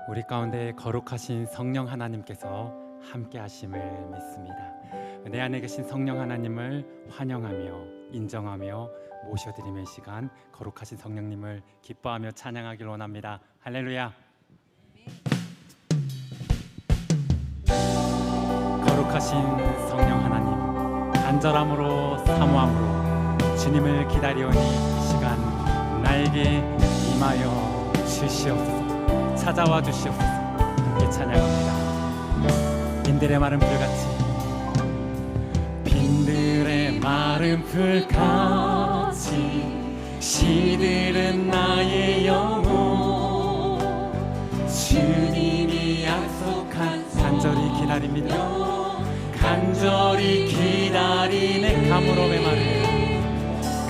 우리 가운데 거룩하신 성령 하나님께서 함께 하심을 믿습니다. 내 안에 계신 성령 하나님을 환영하며 인정하며 모셔드리는 시간, 거룩하신 성령님을 기뻐하며 찬양하길 원합니다. 할렐루야. 거룩하신 성령 하나님, 간절함으로 사모함으로 주님을 기다려오니 이 시간 나에게 임하여 주시옵소서. 찾아와 주시옵소서. 함께 찬양합니다. 빈들의 마른 풀같이, 빈들의 마른 풀같이 시들은 나의 영혼, 주님이 약속한 간절히 기다립니다. 간절히 기다리네.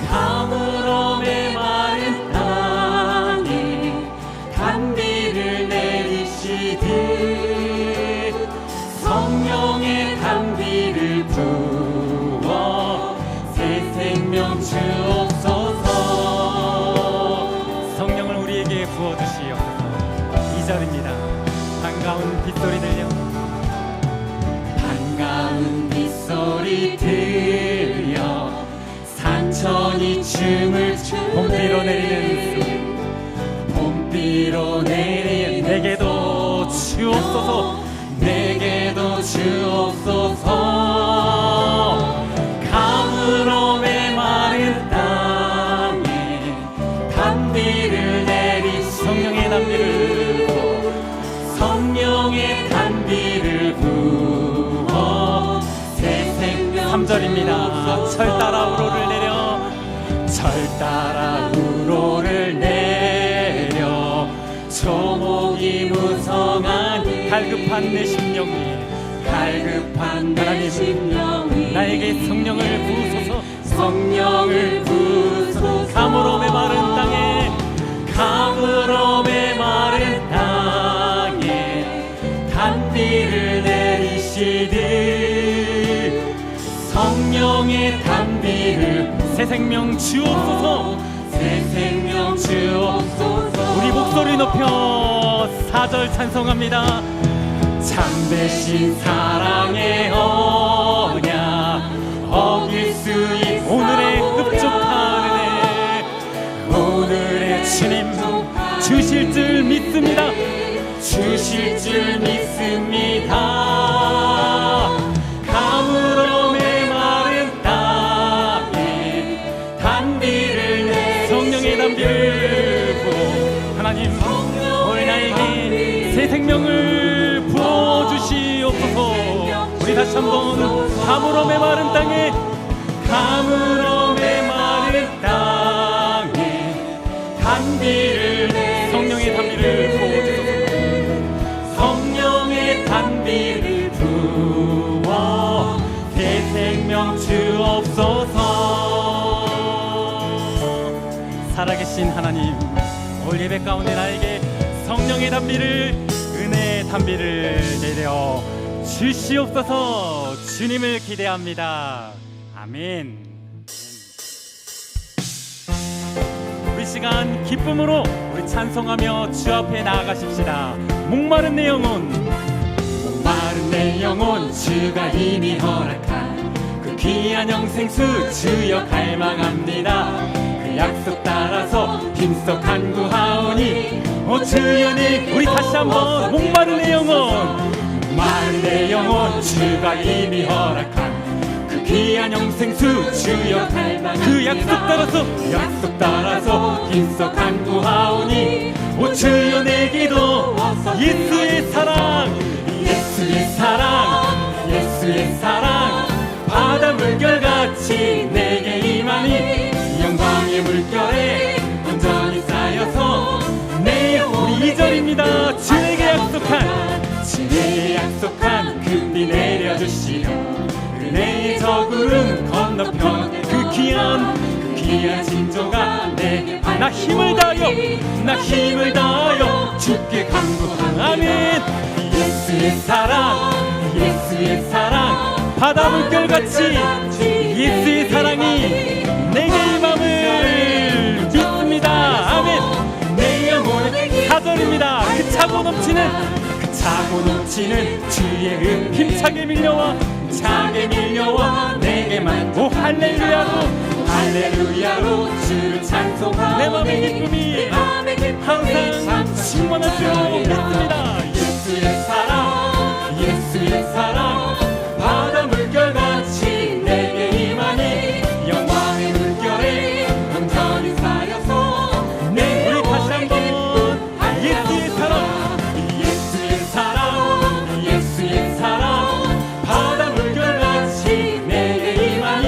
가물음의 마른 땅에 단비를 내리시듯 성령의 단비를 부어 새 생명 주옵소서. 성령을 우리에게 부어주시옵소서. 2절입니다. 반가운 빗소리 들려, 반가운 빗소리 들려 산천이 춤을 추네. 봄비로 내리는 소리, 봄비로 내리는 내게도 주옵소서. 내게도 주옵소서. 가물음의 마른 땅에 단비를 내리시, 성령의 단비를 부어, 성령의 단비를 부어 새 생명. 3절입니다. 철 따라 우로를 내려, 철 따라 우로를 내려 조목이 무성한 갈급한 내 심령이, 갈급한 내 심령이 나에게 성령을 부으소서. 성령을 부으소서. 가물음의 마른 땅에, 가물음의 마른 땅에 단비를 내리시듯 성령의 단비를, 새 생명 주옵소서. 새 생명 주옵소서. 우리 목소리 높여 4절 찬송합니다. 참되신 사랑의 언약 어길 수 있어. 오늘의 흡족한 은혜, 오늘의 주님 주실 줄 믿습니다. 주실 줄 믿습니다. 가물음의 마른 땅에 단비를 내, 성령의 단비를 부어 하나님 오늘 나에게 새 생명을 부어주시옵소서. 우리 다시 한번 가물음의 마른 땅에, 가물음의 마른 땅에 단비를 내, 성령의 단비를 부어주소서. 성령의 단비를 부어 새 생명 주옵소서. 살아계신 하나님, 올 예배 가운데 나에게 성령의 단비를, 은혜의 단비를 내려 주시옵소서. 주님을 기대합니다. 아멘. 우리 시간 기쁨으로 우리 찬송하며 주 앞에 나아가십시다. 목마른 내 영혼, 목마른 내 영혼 주가 이미 허락한 그 귀한 영생수 주여 갈망합니다. 그 약속 따라서 빈속 간구하오니 오 주여 내, 우리 다시 한번 목마른 내 영혼, 목마른 내 영혼 주가 이미 허락한 그 귀한 영생수 주여 갈망합니다. 그 약속 따라서 빈속 간구하오니 오 주여 내 기도. 예수의 사랑, 예수의 사랑, 예수의 사랑 바다 물결같이 내게 임하니 영광의 물결에 온전히 쌓여서 내 영혼. 2절입니다. 주에게 약속한 금비 내려주시려 은혜의 저 구름 건너편 그 귀한 징조가 내게 나 힘을 다하여 주께 간구하네. 아멘. 예수의 사랑 바다 물결같이 예수의 사랑이 내게 임함을 믿습니다. 아멘. 내 영혼 4절입니다. 그 차고 넘치는 차고 넘치는 주의 은 힘차게 밀려와 차게 밀려와 내게만 오 할렐루야로 할렐루야로 주를 찬송하오니 내 맘의 기쁨이 항상 충만할 줄 믿습니다. 예수의 사랑 예수의 사랑 바다 물결같이 내게 임하니 영광의 물결에 온전히 쌓여서 내 우리 다시 한번 예수의 사랑 예수의 사랑 예수의 사랑 바다 물결같이 내게 임하니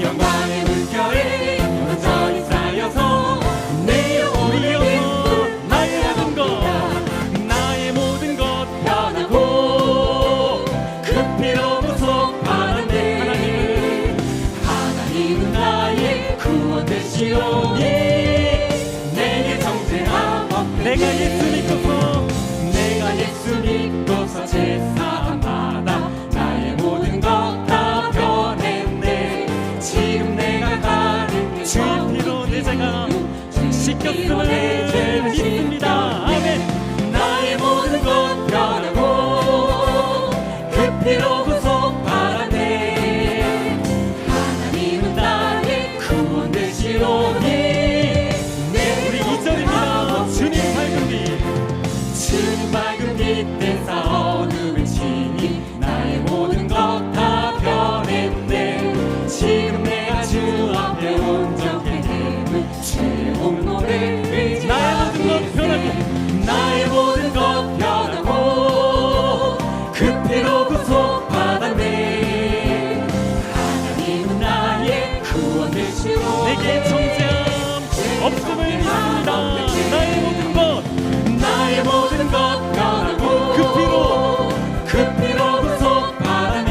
영광의 물결에 온전히 쌓여서 내 우리 영혼 나의 모든 것 변하고 그 피로 구속받았네. 하나님은 나의 구원 되시오니 내게 정죄함 내가 예수 믿고서 제사함 받아 나의 모든 것 다 변했네. 지금 내가 가는 길 주의 피로 내 죄가 씻겼음을 믿습니다. 아멘. 나의 모든 것 변하고 그 피로 구속받았네. 하나님은 나의 구원 되시오니 내 우리 2절입니다. 주님 밝은 빛 주님 밝은 빛 대사 어둠을 치니 나의 모든 것 다 변했네. 지금 내가 주 앞에 온전히 됨을 주의 홈노래를 나의 모든 것 변하고 그 피로 구속받았네. 하나님은 나의 구원 되시오 내게 정죄함 없음을 믿습니다. 나의 모든 것 변하고 그 피로 구속받았네.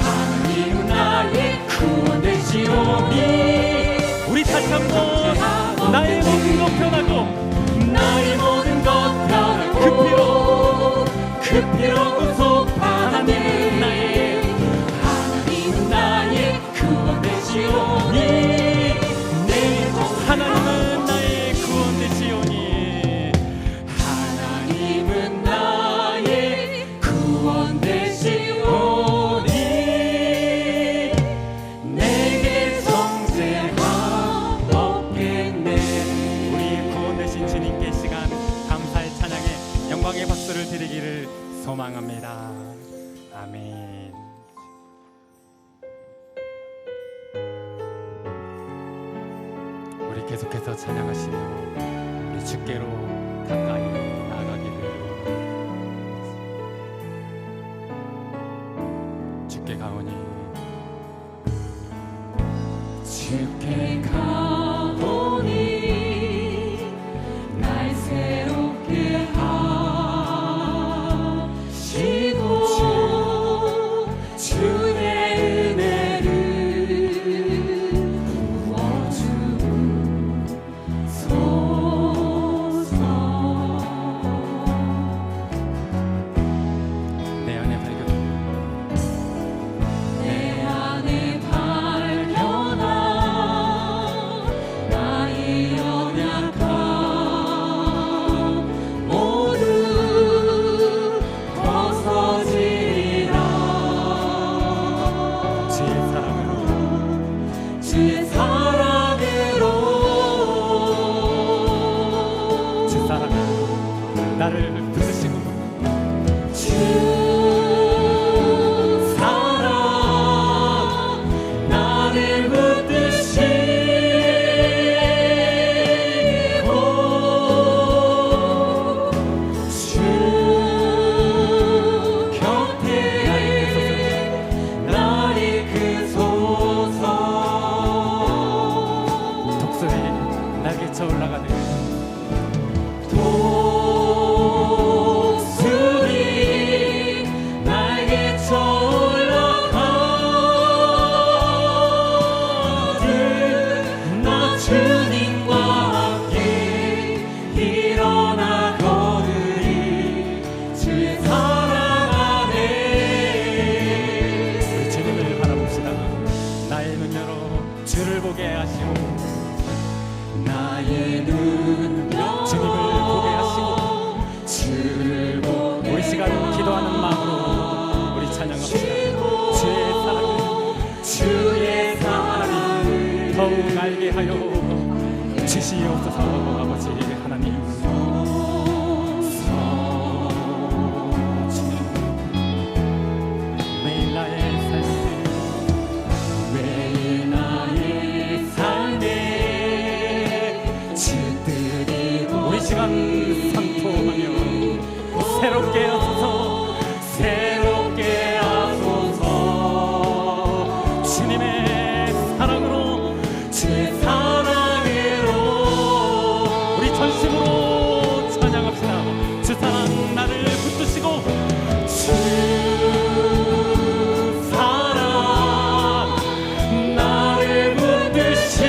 하나님은 나의 구원 되시오니 우리 다시 한번 나의 모든 것 변하고 나의 모든 것 변하고 그 피로 구속받았네. 하나님은 나의 구원 되시오니 하나님은 나의 구원 되시오니 하나님은 나의 구원 되시오니 내게 정죄함 없겠네. 우리 구원 되신 주님께 이 시간 감사의 찬양에 영광의 박수를 드리기를 소망합니다. 아멘. 우리 계속해서 찬양하시며 우리 주께로 가까이 나아가기를 주께 가오니 주께 가오니 날 새롭게 하시고 주의 은혜를 부어주소서. 내 안에 발견한 나의 연약함 모두 벗어지리라. 주의 사랑으로 나를 부르시고 주 사랑 나를 붙드시고 주 곁에 날 이끄소서. 독수리 날개쳐 올라가는 독수리 날개쳐 올라가듯 나 주님과 함께 일어나 걸으리. 주의 사랑 안에 우리 주님을 바라봅시다. 나의 눈 열어 주를 보게 하시고 나의 눈 열어 주님을 보게 하시고 하여 주시옵소서. 아버지 하나님, 매일 나의 삶에 주들이 우리 시간 상통하며 새롭게 하소서, 새롭게 하소서. 주님의 사랑으로, 주의 사랑으로 우리 전심으로 찬양합시다. 주 사랑 나를 붙드시고, 주 사랑 나를 붙드시고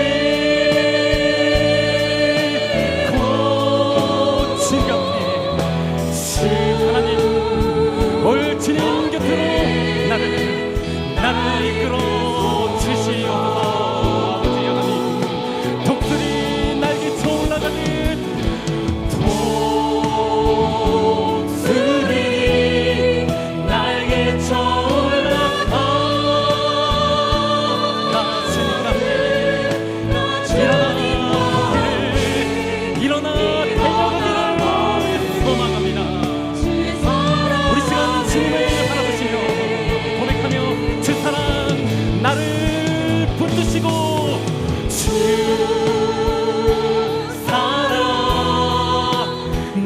지겹게 주 하나님 올 주님 곁으로 나를 이끌어 주시옵소서. 아버지 하나님, 독수리 날개쳐 올라가는 독수리 날개쳐 올라가 나 주님 앞에 일어나 달려가기를 소망합니다. 우리 시간 주님을 바라보시며 고백하며 주 사랑 나를 붙드시고, 주 사랑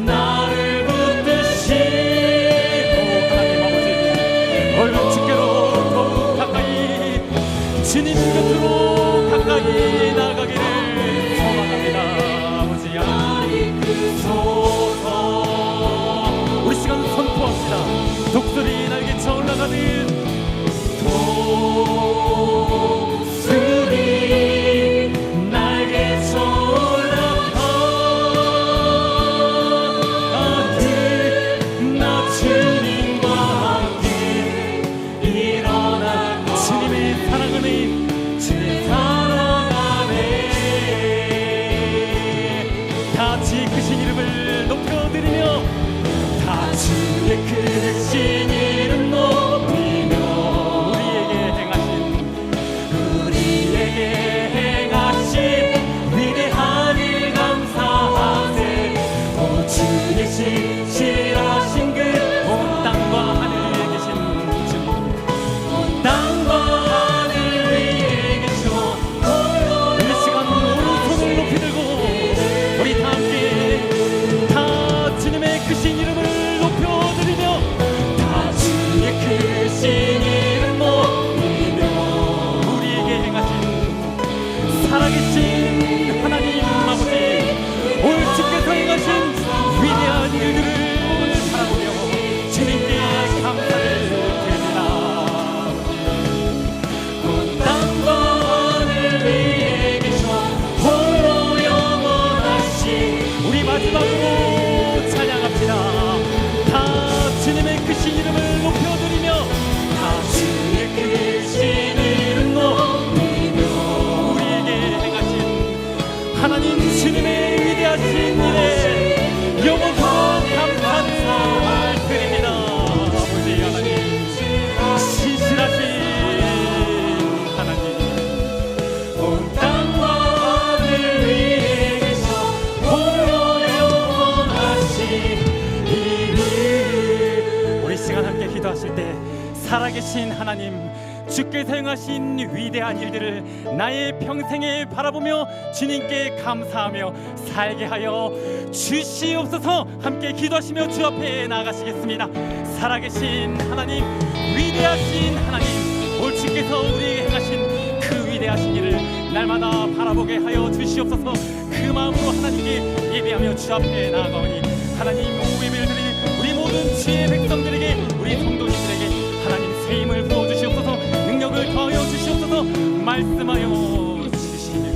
나를 붙드시고 하나님 아버지 얼른 주께로 더욱 가까이 주님 곁으로 가까이 나가기를 소망합니다. 아버지 하나님 소서 우리 시간 선포합시다. 독수리 날개쳐 올라가는 독수리 날개쳐 올라가길 나 주님과 함께 일어나 주님의 사랑 안에, 주의 사랑 안에 다 주의 크신 이름을 높여드리며, 다 주의 크신 이름 높이며 우리에게 행하신 위대한 일 감사하세. 오 주의 신실하신 그 온 땅과 하늘에 계신 주님, 온 땅과 하늘 위에 계시오. 이 시간 오른손을 높이 들고 우리 다 함께 다 주님의 크신 이름을 높여드리며, 다 주의 크신 이름 높이며 우리에게 행하신 살아계신 하나님 아버지, 올 주께서 행하신 위대한 일들을 바라보며 주님께 감사를 드립니다. 온 땅과 하늘 위에 계셔 홀로 영원하신 우리 마지막으로 찬양합시다. 다 주님의 크신 이름을 높여드리며, 다 주의 크신 이름 높이며 우리에게 행하신 하나님 주님의 위대하신 일에 영원토록 감사를 드립니다. 아버지 하나님, 신실하신 하나님, 온 땅과 하늘 위에 계셔 홀로 영원하신 이름. 우리 시간 함께 기도하실 때 살아계신 하나님, 주께서 행하신 위대한 일들을 나의 평생에 바라보며 주님께 감사하며 살게 하여 주시옵소서. 함께 기도하시며 주 앞에 나가시겠습니다. 살아계신 하나님, 위대하신 하나님, 올 주께서 우리에게 행하신 그 위대하신 일을 날마다 바라보게 하여 주시옵소서. 그 마음으로 하나님께 예배하며 주 앞에 나아가오니, 하나님 예배를 드리는 우리 모든 주의 백성들에게, 우리 성도님들에게 하나님 새 힘을 부어주시옵소서. 능력을 더하여 주시옵소서. 말씀하여 주시며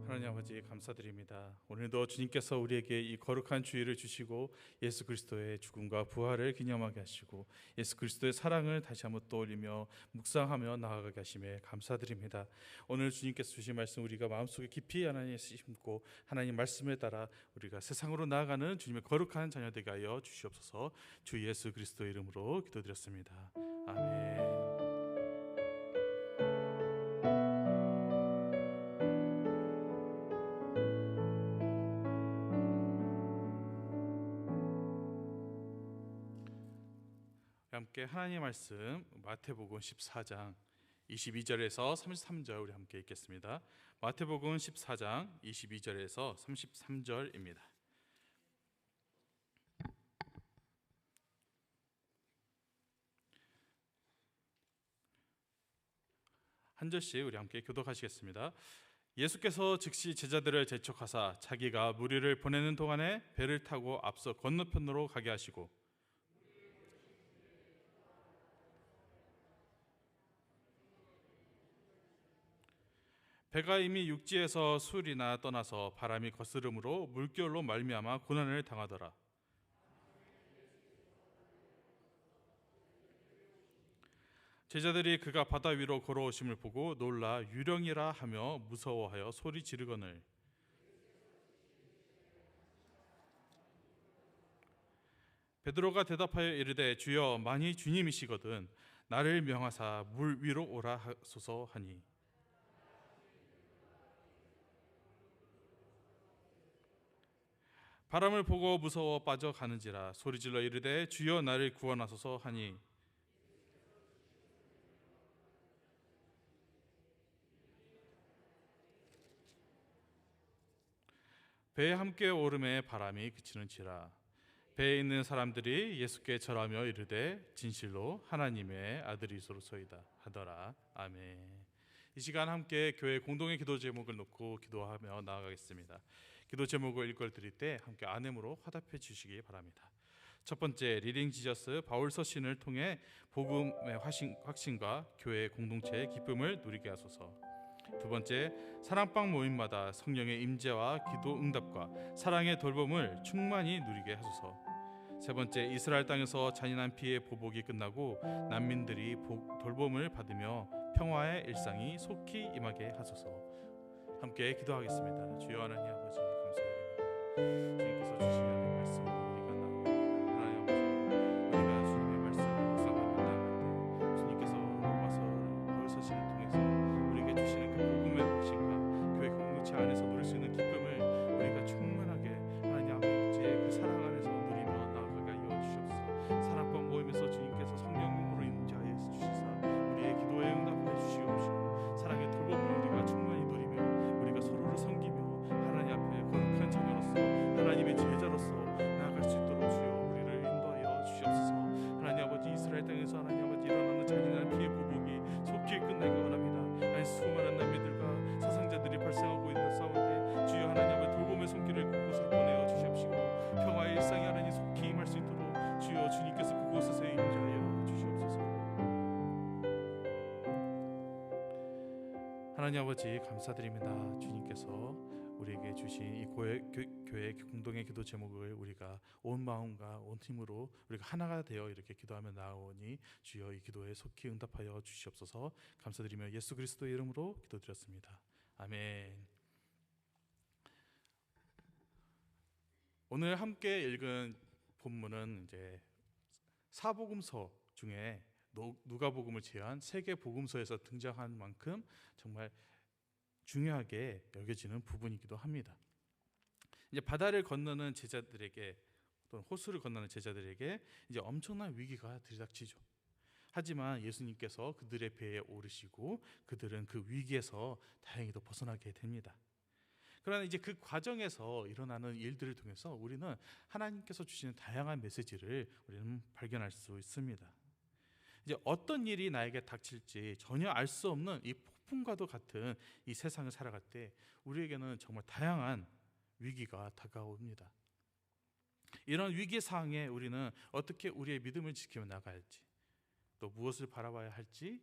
하나님 아버지 감사합니다. 감사드립니다. 오늘도 주님께서 우리에게 이 거룩한 주일을 주시고 예수 그리스도의 죽음과 부활을 기념하게 하시고 예수 그리스도의 사랑을 다시 한번 떠올리며 묵상하며 나아가게 하심에 감사드립니다. 오늘 주님께서 주신 말씀 우리가 마음속에 깊이 하나님에 심고 하나님 말씀에 따라 우리가 세상으로 나아가는 주님의 거룩한 자녀 되게 하여 주시옵소서. 주 예수 그리스도의 이름으로 기도드렸습니다. 아멘. 함께 하나님의 말씀 마태복음 14장 22절에서 33절 우리 함께 읽겠습니다. 마태복음 14장 22절에서 33절입니다. 한 절씩 우리 함께 교독하시겠습니다. 예수께서 즉시 제자들을 재촉하사 자기가 무리를 보내는 동안에 배를 타고 앞서 건너편으로 가게 하시고 배가 이미 육지에서 술이나 떠나서 바람이 거스름으로 물결로 말미암아 고난을 당하더라. 제자들이 그가 바다 위로 걸어오심을 보고 놀라 유령이라 하며 무서워하여 소리 지르거늘 베드로가 대답하여 이르되 주여 만이 주님이시거든 나를 명하사 물 위로 오라 하소서 하니 바람을 보고 무서워 빠져가는지라 소리질러 이르되 주여 나를 구원하소서 하니 배에 함께 오름에 바람이 그치는지라 배에 있는 사람들이 예수께 절하며 이르되 진실로 하나님의 아들이소로소이다 하더라. 아멘. 이 시간 함께 교회 공동의 기도 제목을 놓고 기도하며 나아가겠습니다. 기도 제목을 읽어드릴 때 함께 안음으로 화답해 주시기 바랍니다. 첫 번째, 리딩 지저스 바울 서신을 통해 복음의 확신과 교회 공동체의 기쁨을 누리게 하소서. 두 번째, 사랑방 모임마다 성령의 임재와 기도 응답과 사랑의 돌봄을 충만히 누리게 하소서. 세 번째, 이스라엘 땅에서 잔인한 피해 보복이 끝나고 난민들이 돌봄을 받으며 평화의 일상이 속히 임하게 하소서. 함께 기도하겠습니다. 주여 하나님 아버지 감사드립니다. 주님께서 주시는 말씀을 우리가 나누고 하나님 아버지 우리가 주님의 말씀을 묵상하며 나아갈 때 주님께서 로마서 바울 서신을 통해서 우리에게 주시는 그 복음의 확신과 교회 공동체 안에서 누릴 수 있는 기쁨을 우리가 충만하게 하나님 아버지의 그 사랑 안에서 누리며 나아가게 하여 주시옵소서. 사랑방 모임에서 주님께서 성령으로 임재하여 주시사 우리의 기도에 응답하여 주시옵시고 사랑의 돌봄을 우리가 충만히 누리며 우리가 서로를 섬기며 하나님 앞에 거룩한 자녀로서 하나님의 제자로서 나아갈 수 있도록 주여 우리를 인도하여 주시옵소서. 하나님 아버지 이스라엘 땅에서 하나님 아버지 일어나는 잔인한 피해 보복이 속히 끝나기 원합니다. 아니 수많은 난민들과 사상자들이 발생하고 있는 싸움에 주여 하나님 아버지 돌봄의 손길을 그곳으로 보내어 주시옵시고 평화의 일상이 하나님 속히 임할 수 있도록 주여 주님께서 그곳에서 임재하여 주시옵소서. 하나님 아버지 감사드립니다. 주님께서 우리에게 주신 이 교회 공동의 기도 제목을 우리가 온 마음과 온 힘으로 우리가 하나가 되어 이렇게 기도하며 나아오니 주여 이 기도에 속히 응답하여 주시옵소서. 감사드리며 예수 그리스도의 이름으로 기도드렸습니다. 아멘. 오늘 함께 읽은 본문은 이제 사복음서 중에 누가복음을 제외한 세 개 복음서에서 등장한 만큼 정말 중요하게 여겨지는 부분이기도 합니다. 이제 바다를 건너는 제자들에게 또는 호수를 건너는 제자들에게 이제 엄청난 위기가 들이닥치죠. 하지만 예수님께서 그들의 배에 오르시고 그들은 그 위기에서 다행히도 벗어나게 됩니다. 그러나 이제 그 과정에서 일어나는 일들을 통해서 우리는 하나님께서 주시는 다양한 메시지를 우리는 발견할 수 있습니다. 이제 어떤 일이 나에게 닥칠지 전혀 알 수 없는 이 폭풍과도 같은 이 세상을 살아갈 때 우리에게는 정말 다양한 위기가 다가옵니다. 이런 위기 상황에 우리는 어떻게 우리의 믿음을 지키며 나가야 할지, 또 무엇을 바라봐야 할지,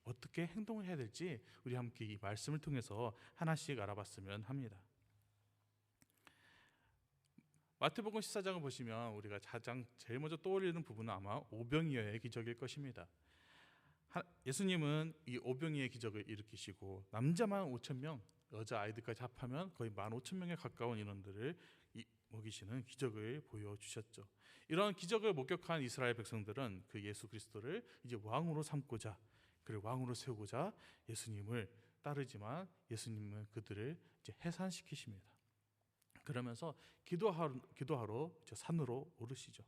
어떻게 행동을 해야 될지 우리 함께 이 말씀을 통해서 하나씩 알아봤으면 합니다. 마태복음 14장을 보시면 우리가 가장 제일 먼저 떠올리는 부분은 아마 오병이어의 기적일 것입니다. 예수님은 이 오병이어의 기적을 일으키시고 남자만 5천 명, 여자 아이들까지 합하면 거의 15,000명에 가까운 인원들을 먹이시는 기적을 보여주셨죠. 이런 기적을 목격한 이스라엘 백성들은 그 예수 그리스도를 이제 왕으로 삼고자, 그를 왕으로 세우고자 예수님을 따르지만 예수님은 그들을 이제 해산시키십니다. 그러면서 기도하러 이제 산으로 오르시죠.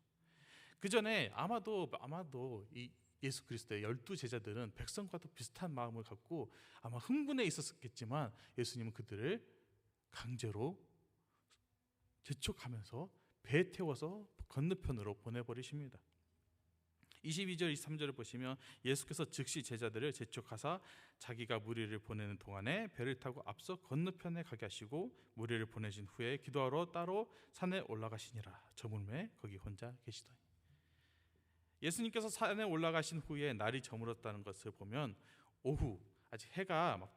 그 전에 아마도 이 예수 그리스도의 12 제자들은 백성과도 비슷한 마음을 갖고 아마 흥분해 있었겠지만 예수님은 그들을 강제로 재촉하면서 배에 태워서 건너편으로 보내버리십니다. 22절 23절을 보시면 예수께서 즉시 제자들을 재촉하사 자기가 무리를 보내는 동안에 배를 타고 앞서 건너편에 가게 하시고 무리를 보내신 후에 기도하러 따로 산에 올라가시니라. 저물매 거기 혼자 계시더니. 예수님께서 산에 올라가신 후에 날이 저물었다는 것을 보면 오후 아직 해가 막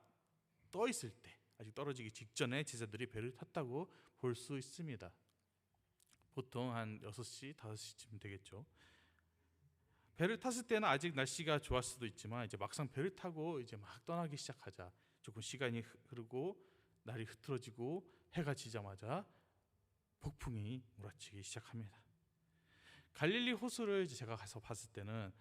떠 있을 때, 아직 떨어지기 직전에 제자들이 배를 탔다고 볼 수 있습니다. 보통 한 6시, 5시쯤 되겠죠. 배를 탔을 때는 아직 날씨가 좋았을 수도 있지만 이제 막상 배를 타고 이제 막 떠나기 시작하자 조금 시간이 흐르고 날이 흐트러지고 해가 지자마자 폭풍이 몰아치기 시작합니다. 갈릴리 호수를 제가 가서 봤을 때는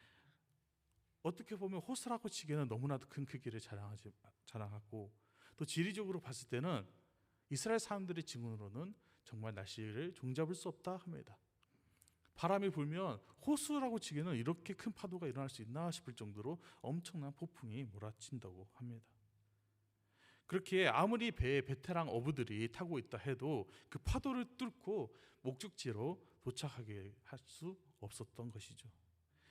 어떻게 보면 호수라고 치기에는 너무나도 큰 크기를 자랑하고 또 지리적으로 봤을 때는 이스라엘 사람들의 증언으로는 정말 날씨를 종잡을 수 없다 합니다. 바람이 불면 호수라고 치기에는 이렇게 큰 파도가 일어날 수 있나 싶을 정도로 엄청난 폭풍이 몰아친다고 합니다. 그렇게 아무리 배에 베테랑 어부들이 타고 있다 해도 그 파도를 뚫고 목적지로 도착하게 할 수 없었던 것이죠.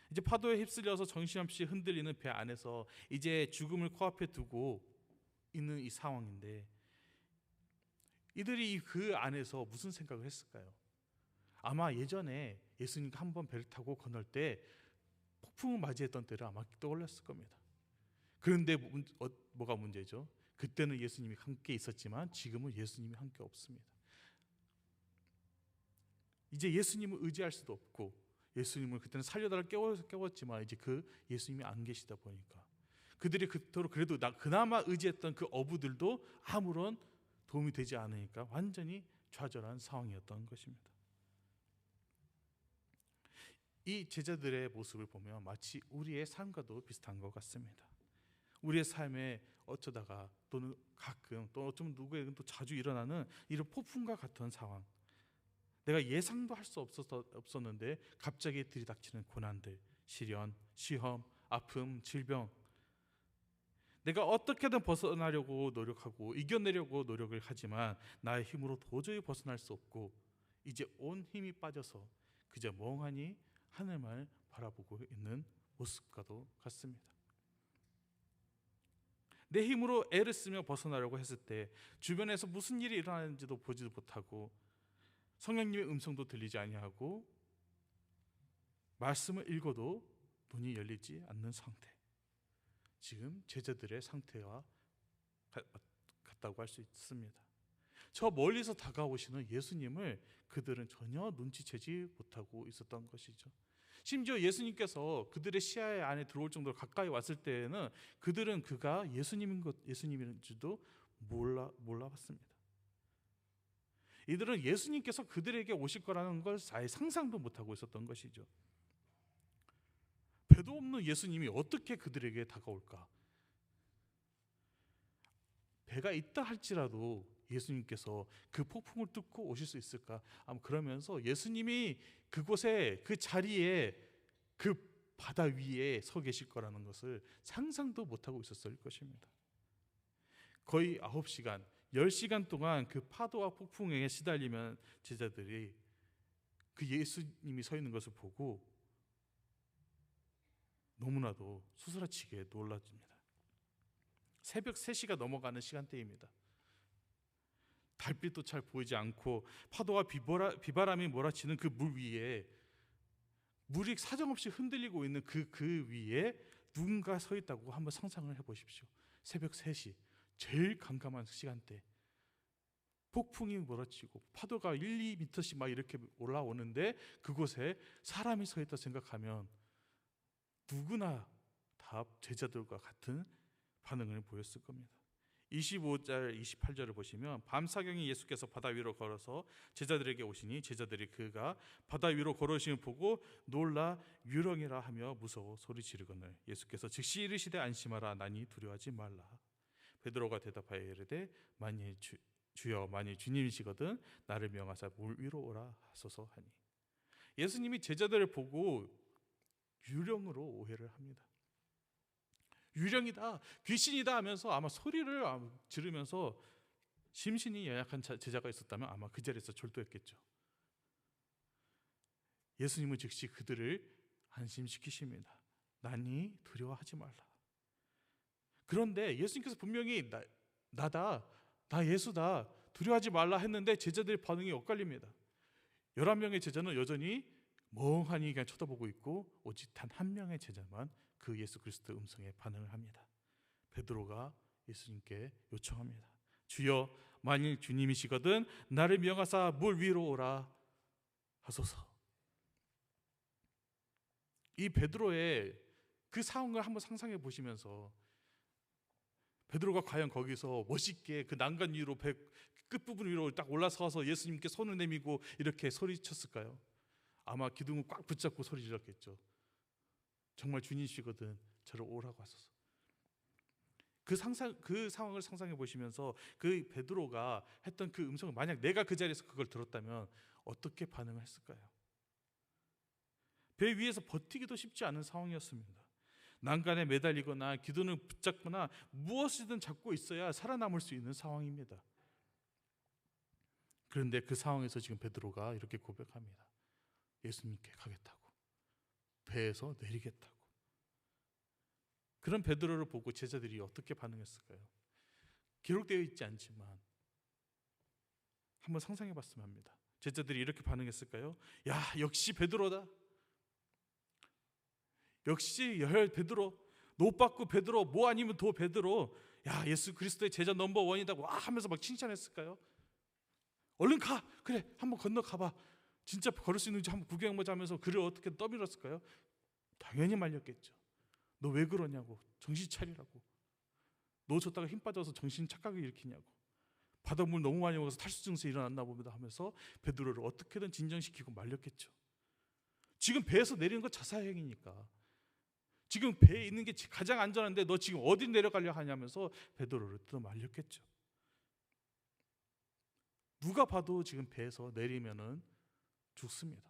이제 파도에 휩쓸려서 정신없이 흔들리는 배 안에서 이제 죽음을 코앞에 두고 있는 이 상황인데 이들이 그 안에서 무슨 생각을 했을까요? 아마 예전에 예수님과 한번 배를 타고 건널 때 폭풍을 맞이했던 때를 아마 떠올렸을 겁니다. 그런데 뭐가 문제죠? 그때는 예수님이 함께 있었지만 지금은 예수님이 함께 없습니다. 이제 예수님을 의지할 수도 없고 예수님을 그때는 살려달라 깨웠지만 이제 그 예수님이 안 계시다 보니까 그들이 그토록 그래도 그나마 의지했던 그 어부들도 아무런 도움이 되지 않으니까 완전히 좌절한 상황이었던 것입니다. 이 제자들의 모습을 보면 마치 우리의 삶과도 비슷한 것 같습니다. 우리의 삶에 어쩌다가 또는 가끔 또 어쩌면 누구에게는 또 자주 일어나는 이런 폭풍과 같은 상황, 내가 예상도 할 수 없었는데 갑자기 들이닥치는 고난들, 시련, 시험, 아픔, 질병, 내가 어떻게든 벗어나려고 노력하고 이겨내려고 노력을 하지만 나의 힘으로 도저히 벗어날 수 없고 이제 온 힘이 빠져서 그저 멍하니 하늘만 바라보고 있는 모습과도 같습니다. 내 힘으로 애를 쓰며 벗어나려고 했을 때 주변에서 무슨 일이 일어나는지도 보지도 못하고 성령님의 음성도 들리지 아니하고 말씀을 읽어도 눈이 열리지 않는 상태, 지금 제자들의 상태와 같다고 할 수 있습니다. 저 멀리서 다가오시는 예수님을 그들은 전혀 눈치채지 못하고 있었던 것이죠. 심지어 예수님께서 그들의 시야 안에 들어올 정도로 가까이 왔을 때에는 그들은 그가 예수님인지도 몰라봤습니다. 이들은 예수님께서 그들에게 오실 거라는 걸 아예 상상도 못하고 있었던 것이죠. 배도 없는 예수님이 어떻게 그들에게 다가올까? 배가 있다 할지라도 예수님께서 그 폭풍을 뚫고 오실 수 있을까? 아마 그러면서 예수님이 그곳에 그 자리에 그 바다 위에 서 계실 거라는 것을 상상도 못하고 있었을 것입니다. 거의 9시간, 10시간 동안 그 파도와 폭풍에 시달리면 제자들이 그 예수님이 서 있는 것을 보고 너무나도 수스라치게 놀랍니다. 새벽 3시가 넘어가는 시간대입니다. 달빛도 잘 보이지 않고 파도와 비바람이 몰아치는 그 물 위에 물이 사정없이 흔들리고 있는 그 위에 누군가 서 있다고 한번 상상을 해보십시오. 새벽 3시, 제일 깜깜한 시간대. 폭풍이 몰아치고 파도가 1, 2m씩 막 이렇게 올라오는데 그곳에 사람이 서 있다 생각하면 누구나 다 제자들과 같은 반응을 보였을 겁니다. 25절, 28절을 보시면 밤사경에 예수께서 바다 위로 걸어서 제자들에게 오시니 제자들이 그가 바다 위로 걸어오심을 보고 놀라 유령이라 하며 무서워 소리 지르거늘 예수께서 즉시 이르시되 안심하라 나니 두려워하지 말라. 베드로가 대답하여 이르되 만일 주여 만일 주님이시거든 나를 명하사 물 위로 오라 하소서 하니 예수님이 제자들을 보고 유령으로 오해를 합니다. 유령이다, 귀신이다 하면서 아마 소리를 지르면서 심신이 연약한 제자가 있었다면 아마 그 자리에서 절도했겠죠. 예수님은 즉시 그들을 안심시키십니다. 나니 두려워하지 말라. 그런데 예수님께서 분명히 나다, 나 예수다, 두려워하지 말라 했는데 제자들의 반응이 엇갈립니다. 11명의 제자는 여전히 멍하니 그냥 쳐다보고 있고 오직 단 한 명의 제자만 그 예수 그리스도 음성에 반응을 합니다. 베드로가 예수님께 요청합니다. 주여 만일 주님이시거든 나를 명하사 물 위로 오라 하소서. 이 베드로의 그 상황을 한번 상상해 보시면서 베드로가 과연 거기서 멋있게 그 난간 위로 배 끝부분 위로 딱 올라서서 예수님께 손을 내밀고 이렇게 소리쳤을까요? 아마 기둥을 꽉 붙잡고 소리 질렀겠죠. 정말 주님이시거든 저를 오라고 하소서. 그 상황을 상상해 보시면서 그 베드로가 했던 그 음성을 만약 내가 그 자리에서 그걸 들었다면 어떻게 반응을 했을까요? 배 위에서 버티기도 쉽지 않은 상황이었습니다. 난간에 매달리거나 기둥을 붙잡거나 무엇이든 잡고 있어야 살아남을 수 있는 상황입니다. 그런데 그 상황에서 지금 베드로가 이렇게 고백합니다. 예수님께 가겠다고, 배에서 내리겠다고. 그런 베드로를 보고 제자들이 어떻게 반응했을까요? 기록되어 있지 않지만 한번 상상해 봤으면 합니다. 제자들이 이렇게 반응했을까요? 야, 역시 베드로다. 역시 베드로, 노받고 베드로, 뭐 아니면 도 베드로, 야 예수 그리스도의 제자 넘버 원이다 와 하면서 막 칭찬했을까요? 얼른 가, 그래 한번 건너가봐, 진짜 걸을 수 있는지 한번 구경해보자 하면서 그를 어떻게 떠밀었을까요? 당연히 말렸겠죠. 너 왜 그러냐고, 정신 차리라고, 너 줬다가 힘 빠져서 정신 착각을 일으키냐고, 바닷물 너무 많이 먹어서 탈수 증세 일어났나 봅니다 하면서 베드로를 어떻게든 진정시키고 말렸겠죠. 지금 배에서 내리는 건 자살행위니까 지금 배에 있는 게 가장 안전한데 너 지금 어디 내려가려 하냐면서 베드로를 또 말렸겠죠. 누가 봐도 지금 배에서 내리면은 죽습니다.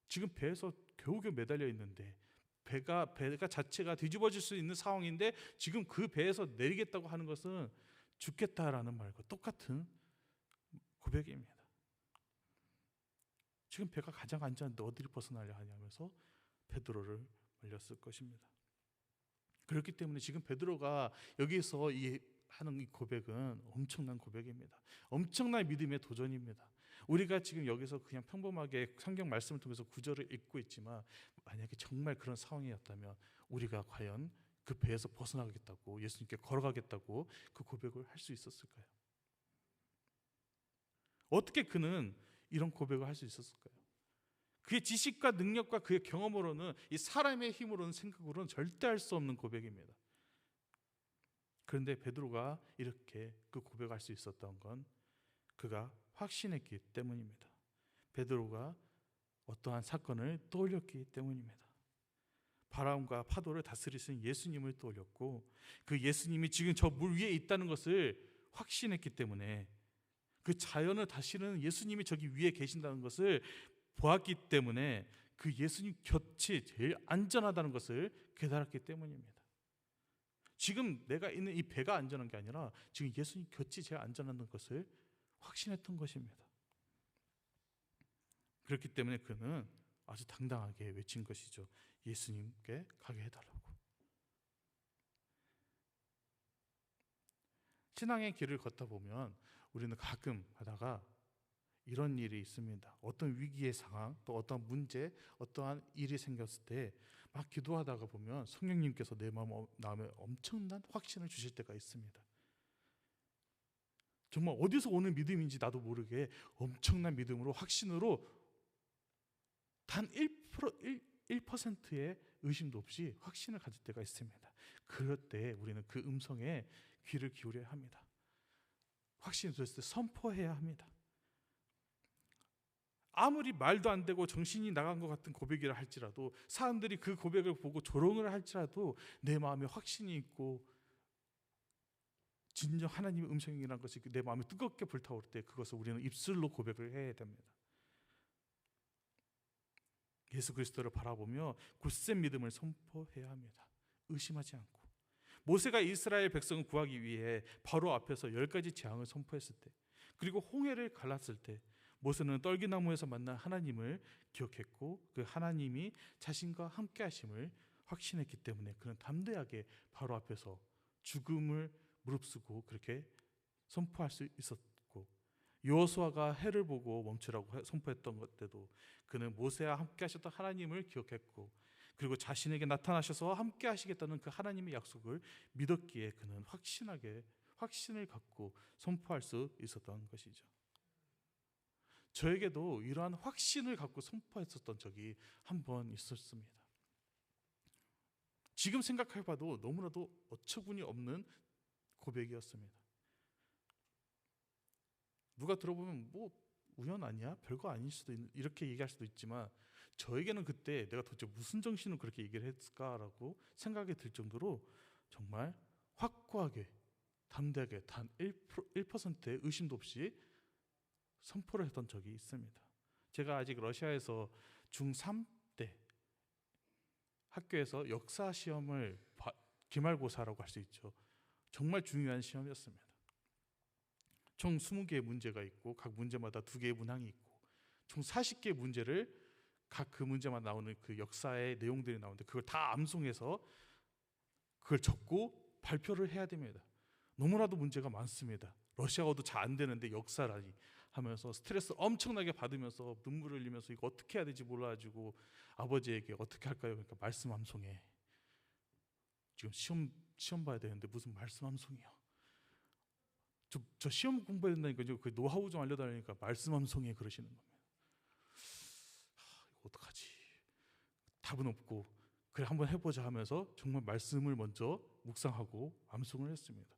지금 배에서 겨우겨우 매달려 있는데 배가 자체가 뒤집어질 수 있는 상황인데 지금 그 배에서 내리겠다고 하는 것은 죽겠다라는 말과 똑같은 고백입니다. 지금 배가 가장 안전한데 어디를 벗어나려 하냐면서 베드로를 말렸을 것입니다. 그렇기 때문에 지금 베드로가 여기서 하는 이 고백은 엄청난 고백입니다. 엄청난 믿음의 도전입니다. 우리가 지금 여기서 그냥 평범하게 성경 말씀을 통해서 구절을 읽고 있지만 만약에 정말 그런 상황이었다면 우리가 과연 그 배에서 벗어나겠다고 예수님께 걸어가겠다고 그 고백을 할 수 있었을까요? 어떻게 그는 이런 고백을 할 수 있었을까요? 그의 지식과 능력과 그의 경험으로는, 이 사람의 힘으로는, 생각으로는 절대 할 수 없는 고백입니다. 그런데 베드로가 이렇게 그 고백할 수 있었던 건 그가 확신했기 때문입니다. 베드로가 어떠한 사건을 떠올렸기 때문입니다. 바람과 파도를 다스리신 예수님을 떠올렸고 그 예수님이 지금 저 물 위에 있다는 것을 확신했기 때문에, 그 자연을 다스리는 예수님이 저기 위에 계신다는 것을 보았기 때문에 그 예수님 곁이 제일 안전하다는 것을 깨달았기 때문입니다. 지금 내가 있는 이 배가 안전한 게 아니라 지금 예수님 곁이 제일 안전하다는 것을 확신했던 것입니다. 그렇기 때문에 그는 아주 당당하게 외친 것이죠. 예수님께 가게 해달라고. 신앙의 길을 걷다 보면 우리는 가끔 하다가 이런 일이 있습니다. 어떤 위기의 상황, 또 어떤 문제, 어떠한 일이 생겼을 때 막 기도하다가 보면 성령님께서 내 마음에 엄청난 확신을 주실 때가 있습니다. 정말 어디서 오는 믿음인지 나도 모르게 엄청난 믿음으로, 확신으로 단 1%의 의심도 없이 확신을 가질 때가 있습니다. 그럴 때 우리는 그 음성에 귀를 기울여야 합니다. 확신이 들었을 때 선포해야 합니다. 아무리 말도 안 되고 정신이 나간 것 같은 고백이라 할지라도, 사람들이 그 고백을 보고 조롱을 할지라도 내 마음에 확신이 있고 진정 하나님의 음성이라는 것이 내 마음에 뜨겁게 불타오를 때 그것을 우리는 입술로 고백을 해야 됩니다. 예수 그리스도를 바라보며 굳센 믿음을 선포해야 합니다. 의심하지 않고. 모세가 이스라엘 백성을 구하기 위해 바로 앞에서 10가지 재앙을 선포했을 때, 그리고 홍해를 갈랐을 때 모세는 떨기나무에서 만난 하나님을 기억했고 그 하나님이 자신과 함께 하심을 확신했기 때문에 그는 담대하게 바로 앞에서 죽음을 무릅쓰고 그렇게 선포할 수 있었고, 여호수아가 해를 보고 멈추라고 선포했던 것 때도 그는 모세와 함께 하셨던 하나님을 기억했고, 그리고 자신에게 나타나셔서 함께 하시겠다는 그 하나님의 약속을 믿었기에 그는 확신을 갖고 선포할 수 있었던 것이죠. 저에게도 이러한 확신을 갖고 선포했었던 적이 한 번 있었습니다. 지금 생각해봐도 너무나도 어처구니 없는 고백이었습니다. 누가 들어보면 뭐 우연 아니야? 별거 아닐 수도 있는, 이렇게 얘기할 수도 있지만 저에게는 그때 내가 도대체 무슨 정신으로 그렇게 얘기를 했을까라고 생각이 들 정도로 정말 확고하게 담대하게 단 1%의 의심도 없이 선포를 했던 적이 있습니다. 제가 아직 러시아에서 중3 때 학교에서 역사 시험을 기말고사라고 할 수 있죠. 정말 중요한 시험이었습니다. 총 20개의 문제가 있고 각 문제마다 2개의 문항이 있고 총 40개의 문제를 각 그 문제만 나오는 그 역사의 내용들이 나오는데 그걸 다 암송해서 그걸 적고 발표를 해야 됩니다. 너무나도 문제가 많습니다. 러시아어도 잘 안 되는데 역사라니 하면서 스트레스 엄청나게 받으면서 눈물을 흘리면서 이거 어떻게 해야 될지 몰라가지고 아버지에게 어떻게 할까요? 그러니까 말씀 암송해. 지금 시험 봐야 되는데 무슨 말씀 암송이요? 저 시험 공부해야 된다니까 그 노하우 좀 알려달라니까 말씀 암송해 그러시는 겁니다. 이거 어떡하지? 답은 없고 그래 한번 해보자 하면서 정말 말씀을 먼저 묵상하고 암송을 했습니다.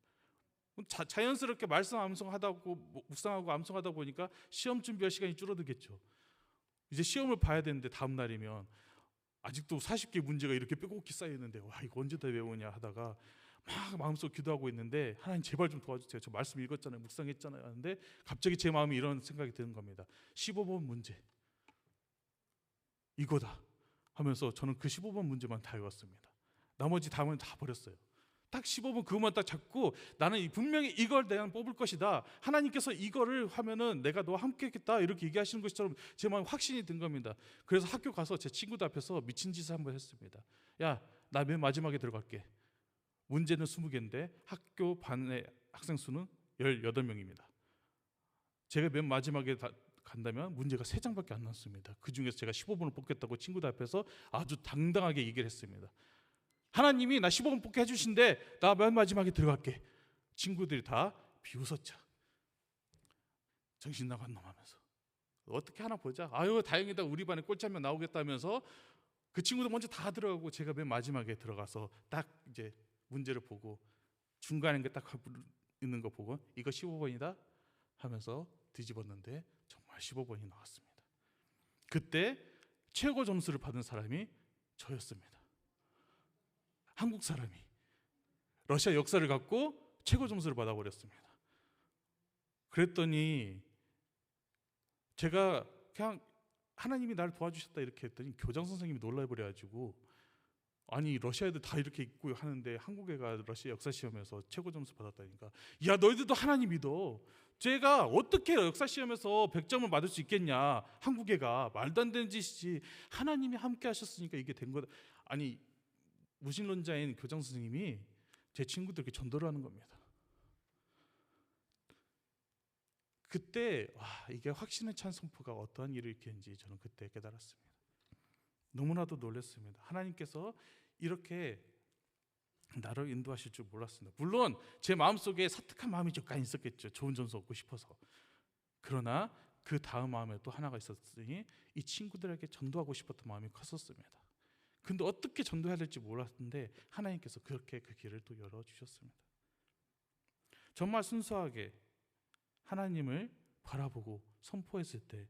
자연스럽게 말씀 암송하다고 묵상하고 암송하다 보니까 시험 준비할 시간이 줄어들겠죠. 이제 시험을 봐야 되는데 다음 날이면 아직도 40개 문제가 이렇게 빼곡히 쌓여 있는데 와 이거 언제 다 외우냐 하다가 막 마음속 기도하고 있는데 하나님 제발 좀 도와주세요. 저 말씀 읽었잖아요. 묵상했잖아요. 하는데 갑자기 제 마음에 이런 생각이 드는 겁니다. 15번 문제 이거다 하면서 저는 그 15번 문제만 다 외웠습니다. 나머지 다음은 다 버렸어요. 딱 15번 그것만 딱 잡고 나는 분명히 이걸 내가 뽑을 것이다. 하나님께서 이거를 하면은 내가 너와 함께 했겠다. 이렇게 얘기하시는 것처럼 제 마음에 확신이 든 겁니다. 그래서 학교 가서 제 친구들 앞에서 미친 짓을 한번 했습니다. 야, 나 맨 마지막에 들어갈게. 문제는 20개인데 학교 반의 학생 수는 18명입니다. 제가 맨 마지막에 간다면 문제가 3장밖에 안 남습니다. 그 중에서 제가 15번을 뽑겠다고 친구들 앞에서 아주 당당하게 얘기를 했습니다. 하나님이 나 15번 뽑게 해주신데 나 맨 마지막에 들어갈게. 친구들이 다 비웃었죠. 정신 나간 놈 하면서 어떻게 하나 보자. 아유 다행이다 우리 반에 꼴찌 한 명 나오겠다면서 그 친구들 먼저 다 들어가고 제가 맨 마지막에 들어가서 딱 이제 문제를 보고 중간에 딱 있는 거 보고 이거 15번이다 하면서 뒤집었는데 정말 15번이 나왔습니다. 그때 최고 점수를 받은 사람이 저였습니다. 한국 사람이 러시아 역사를 갖고 최고 점수를 받아버렸습니다. 그랬더니 제가 그냥 하나님이 나를 도와주셨다 이렇게 했더니 교장 선생님이 놀라버려가지고 아니 러시아 애들 다 이렇게 있고 하는데 한국 애가 러시아 역사 시험에서 최고 점수 받았다니까 야 너희들도 하나님 믿어. 제가 어떻게 역사 시험에서 100점을 받을 수 있겠냐. 한국 애가 말도 안 되는 짓이지. 하나님이 함께 하셨으니까 이게 된 거다. 아니 무신론자인 교장 선생님이 제 친구들에게 전도를 하는 겁니다. 그때 와 이게 확신의 찬 선포가 어떠한 일을 일으키는지 저는 그때 깨달았습니다. 너무나도 놀랐습니다. 하나님께서 이렇게 나를 인도하실 줄 몰랐습니다. 물론 제 마음속에 사특한 마음이 잠깐 있었겠죠. 좋은 점수 얻고 싶어서. 그러나 그 다음 마음에 또 하나가 있었으니 이 친구들에게 전도하고 싶었던 마음이 컸었습니다. 근데 어떻게 전도해야 될지 몰랐는데 하나님께서 그렇게 그 길을 또 열어주셨습니다. 정말 순수하게 하나님을 바라보고 선포했을 때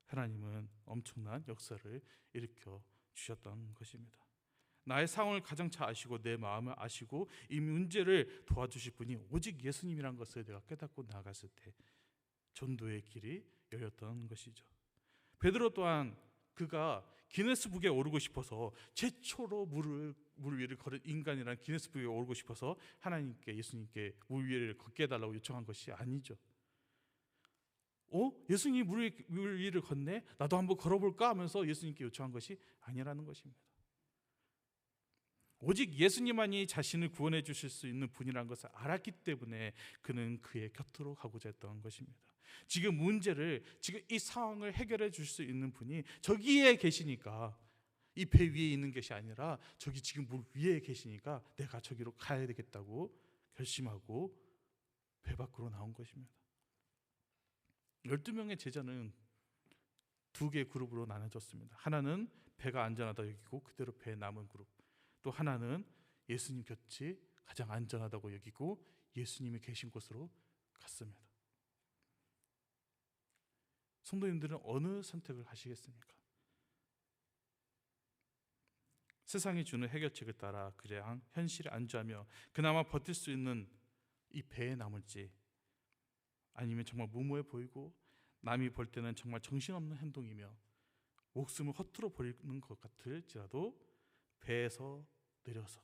하나님은 엄청난 역사를 일으켜 주셨던 것입니다. 나의 상황을 가장 잘 아시고 내 마음을 아시고 이 문제를 도와주실 분이 오직 예수님이라는 것을 내가 깨닫고 나아갔을 때 전도의 길이 열렸던 것이죠. 베드로 또한 그가 기네스북에 오르고 싶어서 최초로 물 위를 걸은 인간이라는 기네스북에 오르고 싶어서 하나님께 예수님께 물 위를 걷게 해달라고 요청한 것이 아니죠. 예수님이 물 위를 걷네? 나도 한번 걸어볼까 하면서 예수님께 요청한 것이 아니라는 것입니다. 오직 예수님만이 자신을 구원해 주실 수 있는 분이라는 것을 알았기 때문에 그는 그의 곁으로 가고자 했던 것입니다. 지금 이 상황을 해결해 줄 수 있는 분이 저기에 계시니까, 이 배 위에 있는 것이 아니라 저기 지금 물 위에 계시니까 내가 저기로 가야 되겠다고 결심하고 배 밖으로 나온 것입니다. 12명의 제자는 두 개의 그룹으로 나눠졌습니다. 하나는 배가 안전하다 여기고 그대로 배에 남은 그룹, 또 하나는 예수님 곁이 가장 안전하다고 여기고 예수님이 계신 곳으로 갔습니다. 성도님들은 어느 선택을 하시겠습니까? 세상이 주는 해결책을 따라 그냥 현실에 안주하며 그나마 버틸 수 있는 이 배에 남을지, 아니면 정말 무모해 보이고 남이 볼 때는 정말 정신없는 행동이며 목숨을 허투루 버리는 것 같을지라도 배에서 내려서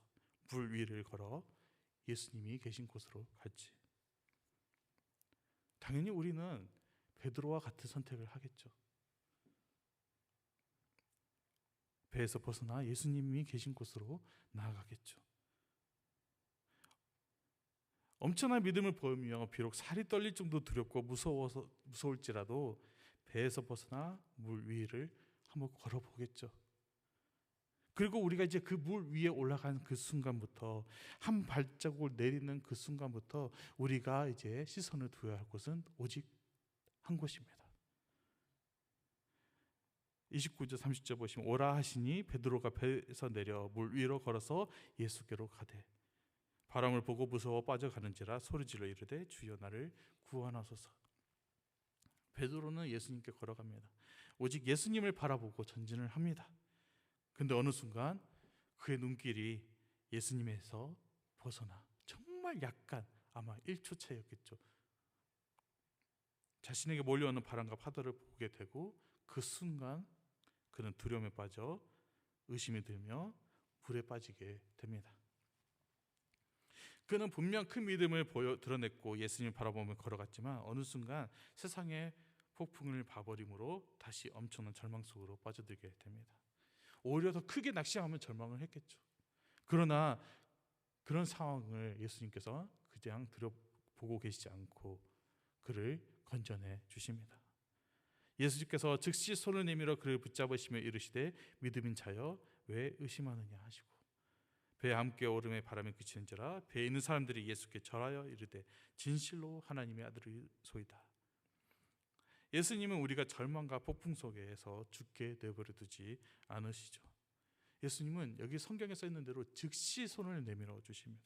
물 위를 걸어 예수님이 계신 곳으로 갈지. 당연히 우리는 베드로와 같은 선택을 하겠죠. 배에서 벗어나 예수님이 계신 곳으로 나아가겠죠. 엄청난 믿음을 보이며 비록 살이 떨릴 정도 두렵고 무서울지라도 배에서 벗어나 물 위를 한번 걸어보겠죠. 그리고 우리가 이제 그 물 위에 올라간 그 순간부터, 한 발자국을 내리는 그 순간부터 우리가 이제 시선을 두어야 할 곳은 오직 한 곳입니다. 29절 30절 보시면 오라 하시니 베드로가 배에서 내려 물 위로 걸어서 예수께로 가되 바람을 보고 무서워 빠져가는지라 소리질러 이르되 주여 나를 구원하소서. 베드로는 예수님께 걸어갑니다. 오직 예수님을 바라보고 전진을 합니다. 근데 어느 순간 그의 눈길이 예수님에서 벗어나 정말 약간, 아마 1초 차이였겠죠, 자신에게 몰려오는 바람과 파도를 보게 되고 그 순간 그는 두려움에 빠져 의심이 들며 불에 빠지게 됩니다. 그는 분명 큰 믿음을 드러냈고 예수님을 바라보며 걸어갔지만 어느 순간 세상의 폭풍을 봐버림으로 다시 엄청난 절망 속으로 빠져들게 됩니다. 오히려 더 크게 낙심하면 절망을 했겠죠. 그러나 그런 상황을 예수님께서 그냥 들여보고 계시지 않고 그를 건져내 주십니다. 예수님께서 즉시 손을 내밀어 그를 붙잡으시며 이르시되 믿음인 자여 왜 의심하느냐 하시고 배에 함께 오름에 바람이 그치는지라 배에 있는 사람들이 예수께 절하여 이르되 진실로 하나님의 아들이소이다. 예수님은 우리가 절망과 폭풍 속에서 죽게 내버려 두지 않으시죠. 예수님은 여기 성경에 써 있는 대로 즉시 손을 내밀어 주십니다.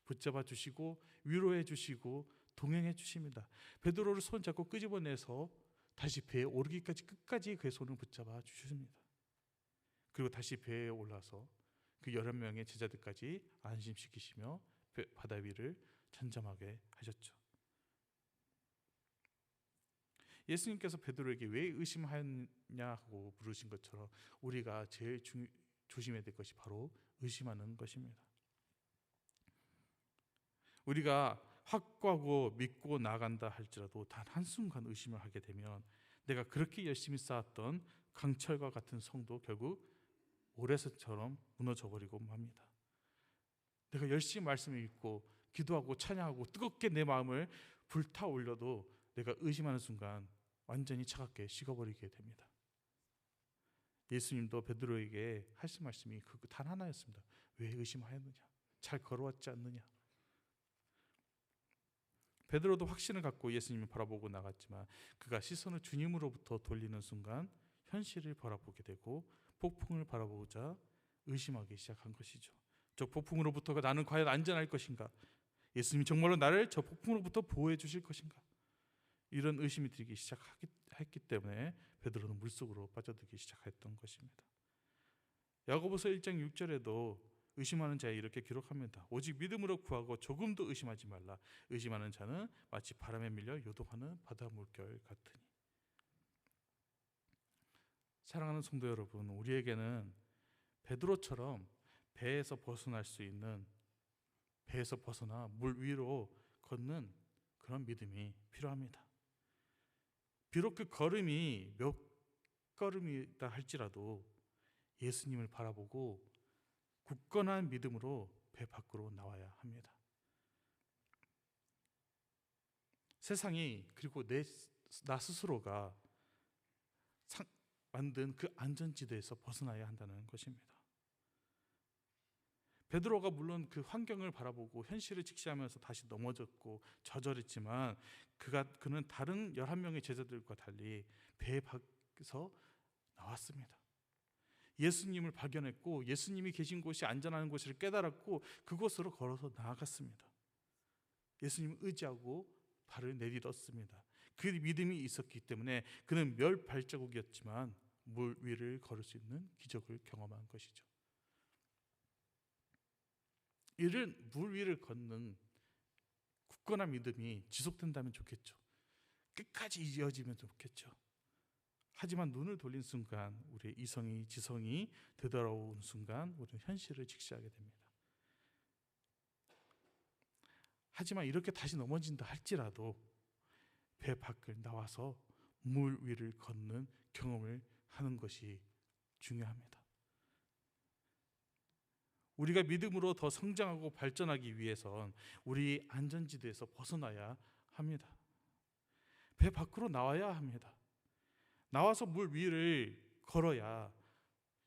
붙잡아 주시고 위로해 주시고 동행해 주십니다. 베드로를 손 잡고 끄집어내서 다시 배에 오르기까지 끝까지 그의 손을 붙잡아 주십니다. 그리고 다시 배에 올라서 그 11명의 제자들까지 안심시키시며 바다 위를 잠잠하게 하셨죠. 예수님께서 베드로에게 왜 의심하였냐고 물으신 것처럼 우리가 제일 조심해야 될 것이 바로 의심하는 것입니다. 우리가 확고하고 믿고 나간다 할지라도 단 한순간 의심을 하게 되면 내가 그렇게 열심히 쌓았던 강철과 같은 성도 결국 모래새처럼 무너져버리고 맙니다. 내가 열심히 말씀을 읽고 기도하고 찬양하고 뜨겁게 내 마음을 불타올려도 내가 의심하는 순간 완전히 차갑게 식어버리게 됩니다. 예수님도 베드로에게 하신 말씀이 단 하나였습니다. 왜 의심하였느냐? 잘 걸어왔지 않느냐. 베드로도 확신을 갖고 예수님을 바라보고 나갔지만 그가 시선을 주님으로부터 돌리는 순간 현실을 바라보게 되고 폭풍을 바라보자 의심하기 시작한 것이죠. 저 폭풍으로부터 나는 과연 안전할 것인가? 예수님이 정말로 나를 저 폭풍으로부터 보호해 주실 것인가? 이런 의심이 들기 시작했기 때문에 베드로는 물속으로 빠져들기 시작했던 것입니다. 야고보서 1장 6절에도 의심하는 자에 이렇게 기록합니다. 오직 믿음으로 구하고 조금도 의심하지 말라. 의심하는 자는 마치 바람에 밀려 요동하는 바다 물결 같으니. 사랑하는 성도 여러분, 우리에게는 베드로처럼 배에서 벗어날 수 있는, 배에서 벗어나 물 위로 걷는 그런 믿음이 필요합니다. 비록 그 걸음이 몇 걸음이다 할지라도 예수님을 바라보고 굳건한 믿음으로 배 밖으로 나와야 합니다. 세상이, 그리고 나 스스로가 만든 그 안전지대에서 벗어나야 한다는 것입니다. 베드로가 물론 그 환경을 바라보고 현실을 직시하면서 다시 넘어졌고 좌절했지만 그는 다른 11명의 제자들과 달리 배 밖에서 나왔습니다. 예수님을 발견했고 예수님이 계신 곳이 안전한 곳을 깨달았고 그곳으로 걸어서 나아갔습니다. 예수님을 의지하고 발을 내딛었습니다. 그 믿음이 있었기 때문에 그는 몇 발자국이었지만 물 위를 걸을 수 있는 기적을 경험한 것이죠. 이런 물 위를 걷는 굳건한 믿음이 지속된다면 좋겠죠. 끝까지 이어지면 좋겠죠. 하지만 눈을 돌린 순간 우리의 이성이 지성이 되돌아오는 순간 우리는 현실을 직시하게 됩니다. 하지만 이렇게 다시 넘어진다 할지라도 배 밖을 나와서 물 위를 걷는 경험을 하는 것이 중요합니다. 우리가 믿음으로 더 성장하고 발전하기 위해선 우리 안전지대에서 벗어나야 합니다. 배 밖으로 나와야 합니다. 나와서 물 위를 걸어야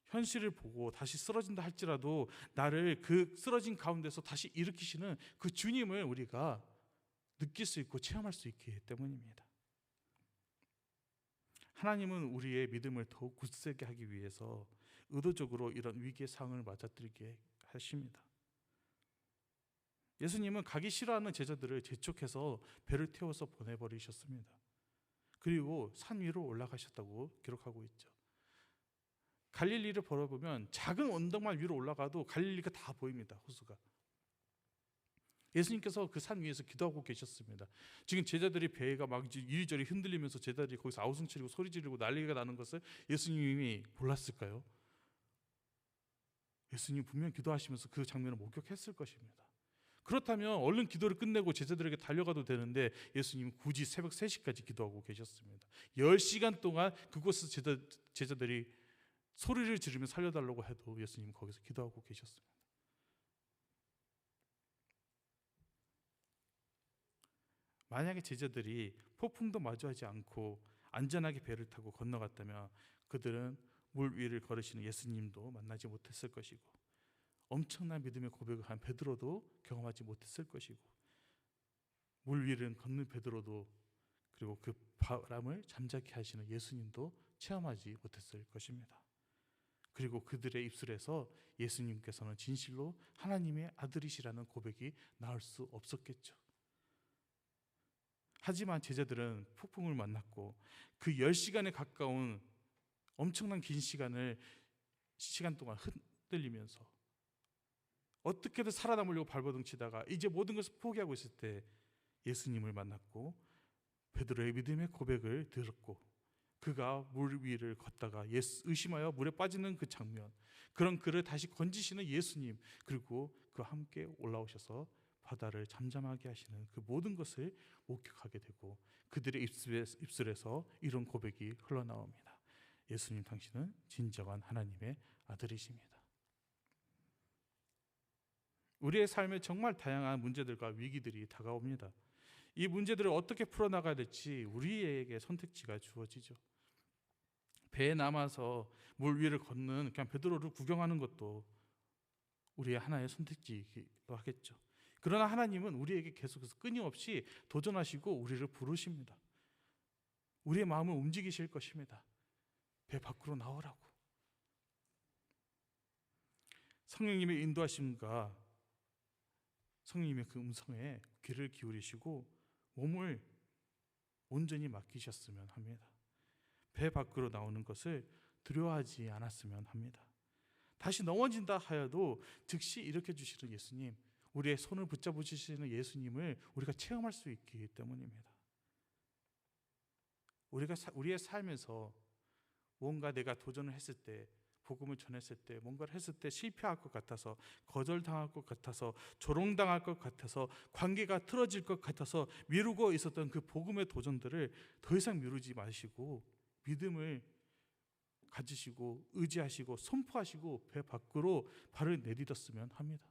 현실을 보고 다시 쓰러진다 할지라도 나를 그 쓰러진 가운데서 다시 일으키시는 그 주님을 우리가 느낄 수 있고 체험할 수 있기 때문입니다. 하나님은 우리의 믿음을 더욱 굳세게 하기 위해서 의도적으로 이런 위기의 상황을 맞아들게 하십니다. 예수님은 가기 싫어하는 제자들을 재촉해서 배를 태워서 보내버리셨습니다. 그리고 산 위로 올라가셨다고 기록하고 있죠. 갈릴리를 바라보면 작은 언덕만 위로 올라가도 갈릴리가 다 보입니다. 호수가. 예수님께서 그 산 위에서 기도하고 계셨습니다. 지금 제자들이 배가 막 이리저리 흔들리면서 제자들이 거기서 아우성치고 소리 지르고 난리가 나는 것을 예수님이 몰랐을까요? 예수님 분명 기도하시면서 그 장면을 목격했을 것입니다. 그렇다면 얼른 기도를 끝내고 제자들에게 달려가도 되는데 예수님은 굳이 새벽 3시까지 기도하고 계셨습니다. 10시간 동안 그곳에서 제자들이 소리를 지르며 살려달라고 해도 예수님은 거기서 기도하고 계셨습니다. 만약에 제자들이 폭풍도 마주하지 않고 안전하게 배를 타고 건너갔다면 그들은 물 위를 걸으시는 예수님도 만나지 못했을 것이고 엄청난 믿음의 고백을 한 베드로도 경험하지 못했을 것이고 물 위를 걷는 베드로도 그리고 그 바람을 잠자게 하시는 예수님도 체험하지 못했을 것입니다. 그리고 그들의 입술에서 예수님께서는 진실로 하나님의 아들이시라는 고백이 나올 수 없었겠죠. 하지만 제자들은 폭풍을 만났고 그 10시간에 가까운 엄청난 긴 시간 동안 흔들리면서 어떻게든 살아남으려고 발버둥치다가 이제 모든 것을 포기하고 있을 때 예수님을 만났고 베드로의 믿음의 고백을 들었고 그가 물 위를 걷다가 의심하여 물에 빠지는 그 장면, 그런 그를 다시 건지시는 예수님, 그리고 그와 함께 올라오셔서 바다를 잠잠하게 하시는 그 모든 것을 목격하게 되고 그들의 입술에서 이런 고백이 흘러나옵니다. 예수님, 당신은 진정한 하나님의 아들이십니다. 우리의 삶에 정말 다양한 문제들과 위기들이 다가옵니다. 이 문제들을 어떻게 풀어나가야 될지 우리에게 선택지가 주어지죠. 배에 남아서 물 위를 걷는 그냥 베드로를 구경하는 것도 우리의 하나의 선택지이기도 하겠죠. 그러나 하나님은 우리에게 계속해서 끊임없이 도전하시고 우리를 부르십니다. 우리의 마음을 움직이실 것입니다. 배 밖으로 나오라고. 성령님의 인도하심과 성령님의 그 음성에 귀를 기울이시고 몸을 온전히 맡기셨으면 합니다. 배 밖으로 나오는 것을 두려워하지 않았으면 합니다. 다시 넘어진다 하여도 즉시 일으켜 주시는 예수님, 우리의 손을 붙잡으시는 예수님을 우리가 체험할 수 있기 때문입니다. 우리의 삶에서 뭔가 내가 도전을 했을 때, 복음을 전했을 때, 뭔가를 했을 때 실패할 것 같아서, 거절당할 것 같아서, 조롱당할 것 같아서, 관계가 틀어질 것 같아서 미루고 있었던 그 복음의 도전들을 더 이상 미루지 마시고 믿음을 가지시고 의지하시고 선포하시고 배 밖으로 발을 내딛었으면 합니다.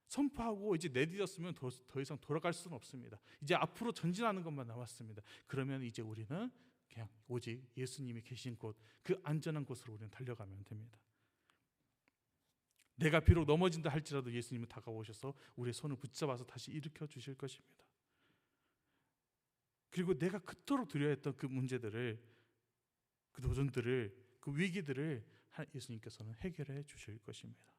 선포하고 이제 내딛었으면 더 이상 돌아갈 수는 없습니다. 이제 앞으로 전진하는 것만 남았습니다. 그러면 이제 우리는 그냥 오직 예수님이 계신 곳, 그 안전한 곳으로 우리는 달려가면 됩니다. 내가 비록 넘어진다 할지라도 예수님은 다가오셔서 우리의 손을 붙잡아서 다시 일으켜 주실 것입니다. 그리고 내가 그토록 두려워했던 그 문제들을, 그 도전들을, 그 위기들을 예수님께서는 해결해 주실 것입니다.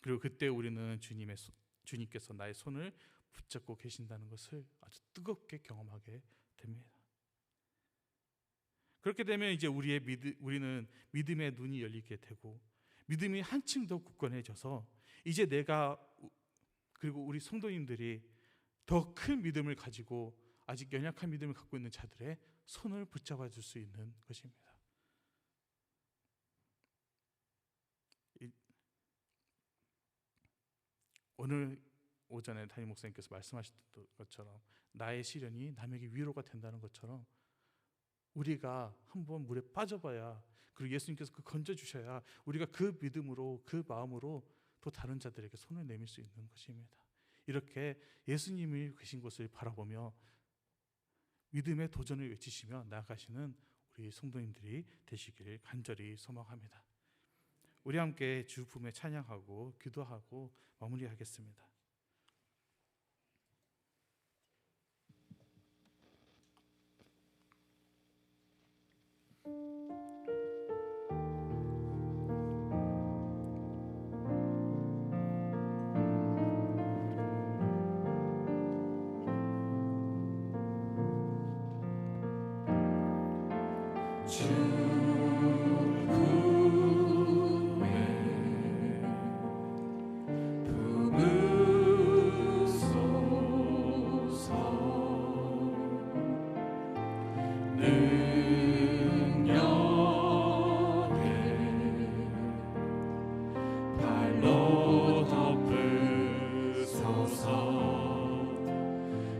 그리고 그때 우리는 주님께서 나의 손을 붙잡고 계신다는 것을 아주 뜨겁게 경험하게 됩니다. 그렇게 되면 이제 우리는 믿음의 눈이 열리게 되고 믿음이 한층 더 굳건해져서 이제 내가 그리고 우리 성도님들이 더 큰 믿음을 가지고 아직 연약한 믿음을 갖고 있는 자들의 손을 붙잡아 줄 수 있는 것입니다. 오늘 오전에 담임 목사님께서 말씀하셨던 것처럼 나의 시련이 남에게 위로가 된다는 것처럼 우리가 한번 물에 빠져봐야, 그리고 예수님께서 그 건져주셔야 우리가 그 믿음으로, 그 마음으로 또 다른 자들에게 손을 내밀 수 있는 것입니다. 이렇게 예수님이 계신 곳을 바라보며 믿음의 도전을 외치시며 나아가시는 우리 성도님들이 되시기를 간절히 소망합니다. 우리 함께 주 품에 찬양하고 기도하고 마무리하겠습니다.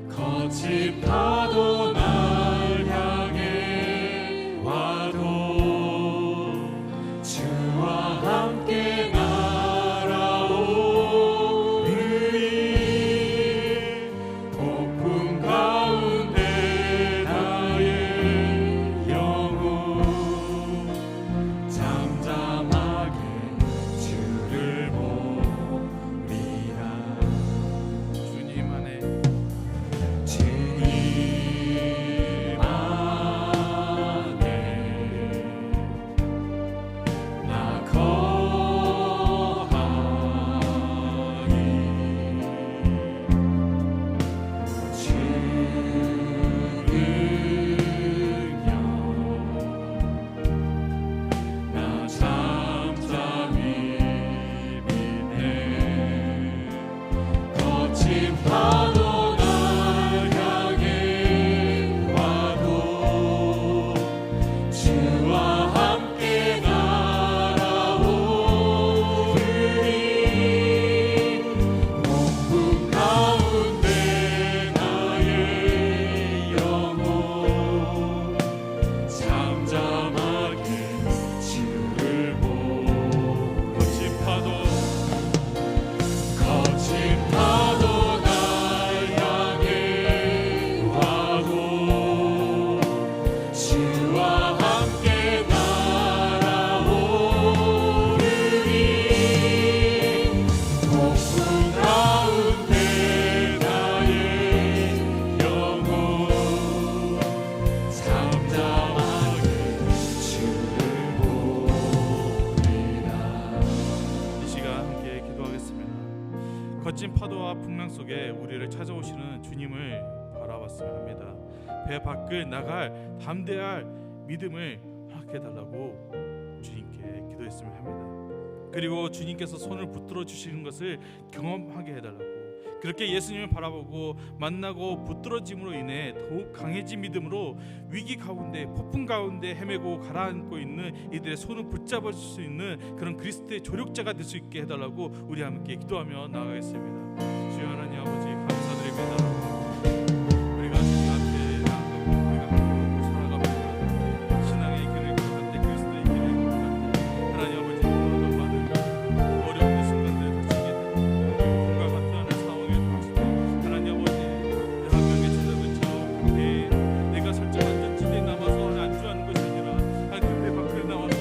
거친 파도 날 향해 와도 주와 함께 날아오르리. 폭풍 가운데 나의 속에 우리를 찾아오시는 주님을 바라봤으면 합니다. 배 밖을 나갈 담대할 믿음을 허락해달라고 주님께 기도했으면 합니다. 그리고 주님께서 손을 붙들어 주시는 것을 경험하게 해달라고, 그렇게 예수님을 바라보고 만나고 붙들어짐으로 인해 더욱 강해진 믿음으로 위기 가운데 폭풍 가운데 헤매고 가라앉고 있는 이들의 손을 붙잡을 수 있는 그런 그리스도의 조력자가 될 수 있게 해달라고 우리 함께 기도하며 나아가겠습니다. 주여 하나님 아버지 감사드립니다. 우리가 주님 앞에 나아가고 우리가 바라보고 살아가며 신앙의 길을 걸어갈 때, 그리스도의 길을 걸어갈 때 하나님 아버지 너무도 많은 어려운 순간들을 닥치게 됩니다. 폭풍과 같은 하늘 상황에 닥칠 때 하나님 아버지 한 명의 찾아뵙죠. 내가 설정 안전지대에 남아서 안주하는 것이 아니라 그 배 밖을 나와서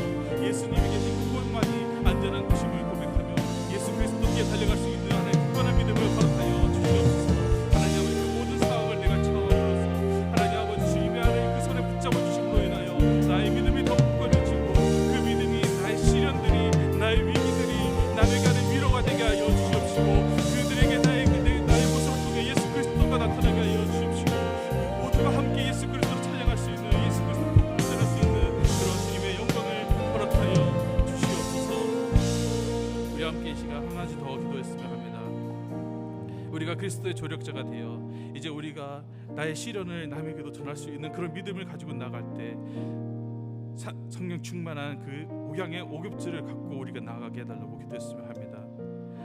예수님이 계신 그곳만이 안전한 곳임을 고백하며 예수 그리스도께 달려갈 수 있는 하나의 굳건한 믿음을 허락하여 주시옵소서. 하나님 아버지 그 모든 상황을 내가 참아들어서 하나님 아버지 주님의 안에 그 손에 붙잡아 주심으로 인하여 나의 믿음이 더 굳건해지고 그 믿음이 나의 시련들이 나의 위기들이 남에게 하는 위로가 되게 하여 주시옵시고 그들에게 나의 모습을 통해 예수 그리스도가 나타나게 하여 주시옵시고 모두가 함께 예수 그리스도를 찬양할 수 있는, 예수 그리스도를 복음전할 수 있는 그런 주님의 영광을 허락하여 주시옵소서. 우리 함께 이 시간 한 가지 더 기도했으면 합니다. 우리가 그리스도의 조력자가 되어 이제 우리가 나의 시련을 남에게도 전할 수 있는 그런 믿음을 가지고 나갈 때 성령 충만한 그 목양의 오겹줄을 갖고 우리가 나가게 해달라고 기도했으면 합니다.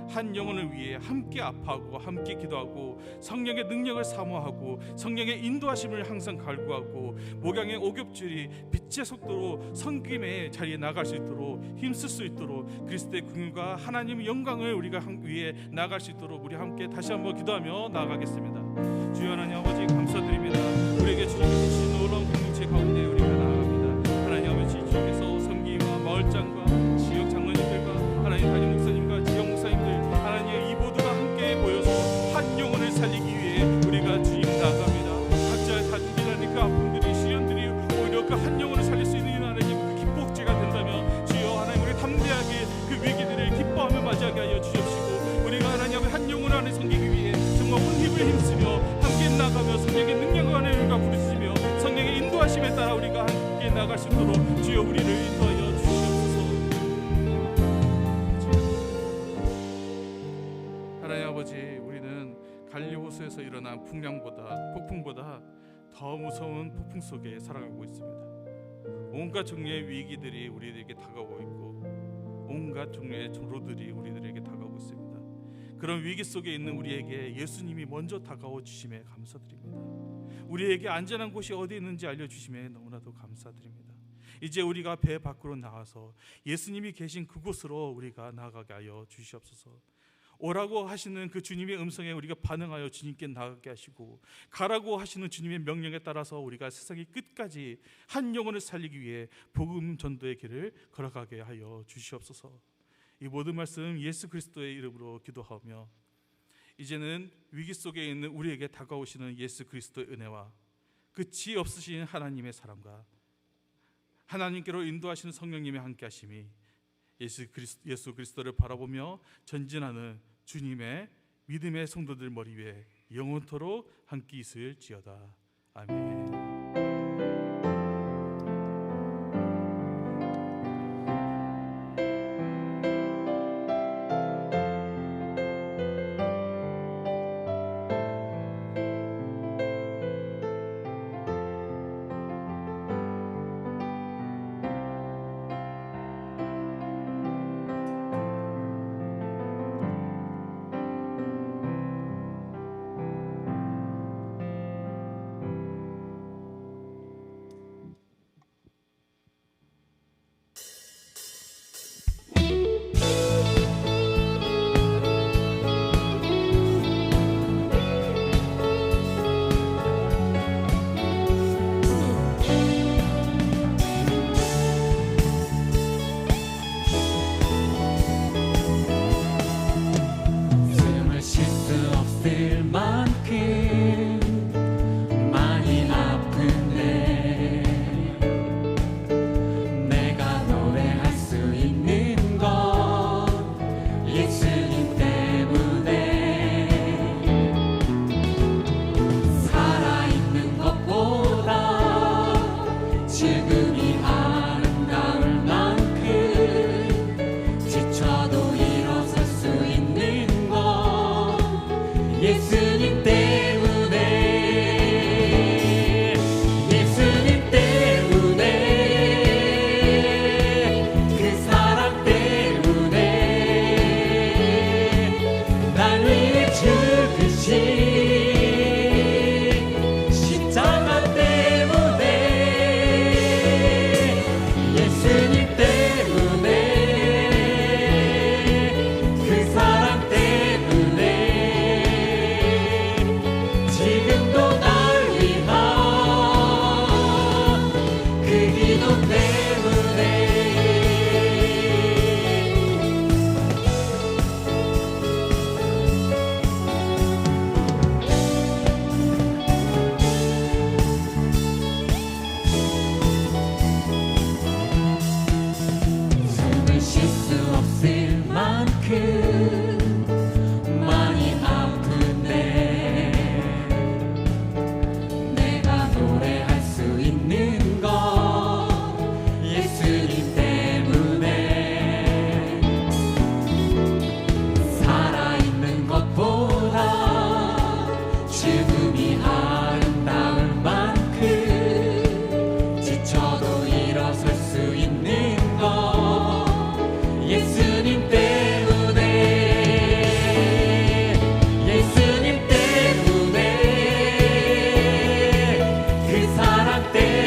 한 영혼을 위해 함께 아파하고 함께 기도하고 성령의 능력을 사모하고 성령의 인도하심을 항상 갈구하고 목양의 오겹줄이 빛의 속도로 성김의 자리에 나갈 수 있도록 힘쓸 수 있도록 그리스도의 긍휼과 하나님의 영광을 우리가 위해 나갈 수 있도록 우리 함께 다시 한번 기도하며 나아가겠습니다. 주여 하나님 아버지 감사드립니다. 우리에게 주님께서 주신 놀라운 공동체 가운데 우리가 나아갑니다. 하나님 아버지 주님께서 성기와 마을장과 지역 장로님들과 하나님 담임 목사님과 지역 목사님들 하나님 이 모두가 함께 모여서 한 영혼을 살리기 위해 우리가 주님 나아갑니다. 각자의 단비라는 그 아픔들이 시련들이 오히려 그 한 영혼을 살릴 수 있는 하나님 그 기폭제가 된다면 주여 하나님 우리 담대하게 그 위기들을 기뻐하며 맞이하게 하여 주시옵시고 우리가 하나님 한 영혼 안에 섬기기 위해 정말 온 힘을 힘쓰며 함께 나가며 성령의 능력과 은혜가 부르시며 성령의 인도하심에 따라 우리가 함께 나갈 수 있도록 주여 우리를 인도하여 주시옵소서. 하나님 아버지 우리는 갈릴리호수에서 일어난 폭풍보다 더 무서운 폭풍 속에 살아가고 있습니다. 온갖 종류의 위기들이 우리에게 다가오고 있고 온갖 종류의 조로들이 우리들에게 다가오고 있습니다. 그런 위기 속에 있는 우리에게 예수님이 먼저 다가오 주심에 감사드립니다. 우리에게 안전한 곳이 어디 있는지 알려주심에 너무나도 감사드립니다. 이제 우리가 배 밖으로 나와서 예수님이 계신 그곳으로 우리가 나아가게 하여 주시옵소서. 오라고 하시는 그 주님의 음성에 우리가 반응하여 주님께 나가게 하시고 가라고 하시는 주님의 명령에 따라서 우리가 세상의 끝까지 한 영혼을 살리기 위해 복음 전도의 길을 걸어가게 하여 주시옵소서. 이 모든 말씀 예수 그리스도의 이름으로 기도하며 이제는 위기 속에 있는 우리에게 다가오시는 예수 그리스도의 은혜와 끝이 없으신 하나님의 사랑과 하나님께로 인도하시는 성령님의 함께하심이 예수 그리스도를 바라보며 전진하는 주님의 믿음의 성도들 머리 위에 영원토록 함께 있을지어다. 아멘. 때에